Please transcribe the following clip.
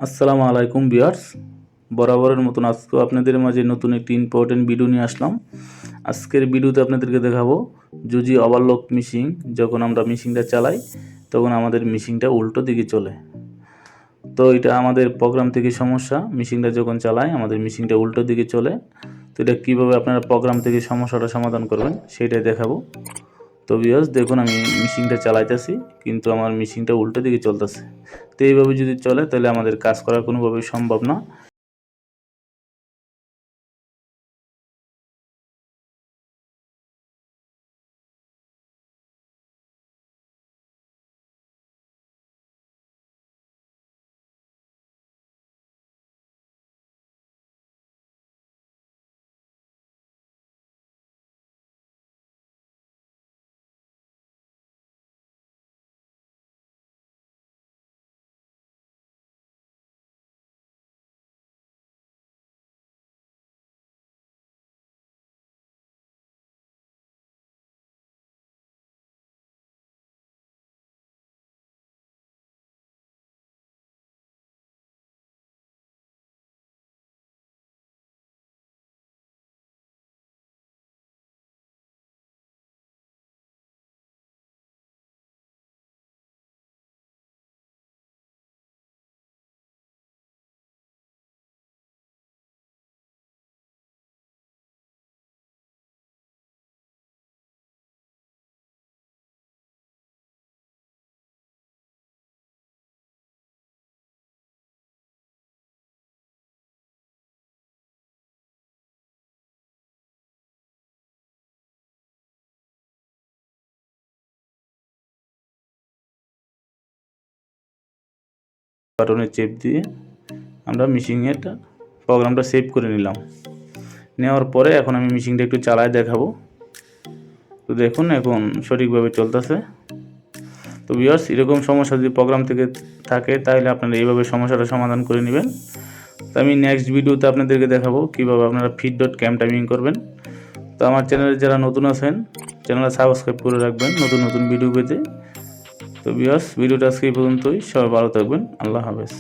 আসসালামু আলাইকুম ভিউয়ার্স। বরাবরের মতন আজকেও আপনাদের মাঝে নতুন একটি ইম্পর্টেন্ট ভিডিও নিয়ে আসলাম। আজকের ভিডিওতে আপনাদেরকে দেখাবো যদি ওভারলক মেশিন যখন আমরা মেশিনটা চালাই তখন আমাদের মেশিনটা উল্টো দিকে চলে। তো এটা আমাদের প্রোগ্রাম থেকে সমস্যা, মেশিনটা যখন চালায় আমাদের মেশিনটা উল্টো দিকে চলে। তো এটা কীভাবে আপনারা প্রোগ্রাম থেকে সমস্যাটা সমাধান করবেন সেটাই দেখাবো। তো ভিউয়ার্স দেখুন, আমি মেশিনটা চালাইতেছি কিন্তু আমার মেশিনটা উল্টো দিকে চলতেছে। তো এইভাবে যদি চলে তাহলে আমাদের কাজ করা কোনোভাবেই সম্ভব না। বাটনে চেপ দিয়ে আমরা মেশিনের প্রোগ্রামটা সেভ করে নিলাম। নেওয়ার পরে এখন আমি মেশিনটা একটু চালায় দেখাবো। তো দেখুন এখন সঠিকভাবে চলতেছে। তো ভিউয়ার্স, এরকম সমস্যা যদি প্রোগ্রাম থেকে থাকে তাহলে আপনারা এইভাবে সমস্যাটা সমাধান করে নেবেন। তো আমি নেক্সট ভিডিওতে আপনাদেরকে দেখাবো কীভাবে আপনারা feed.cam টাইমিং করবেন। তো আমার চ্যানেলে যারা নতুন আছেন চ্যানেলটা সাবস্ক্রাইব করে রাখবেন নতুন নতুন ভিডিও পেতে। তো ভিউয়ার্স, ভিডিওটা আজকে এই পর্যন্তই। সবাই ভালো থাকবেন। আল্লাহ হাফেজ।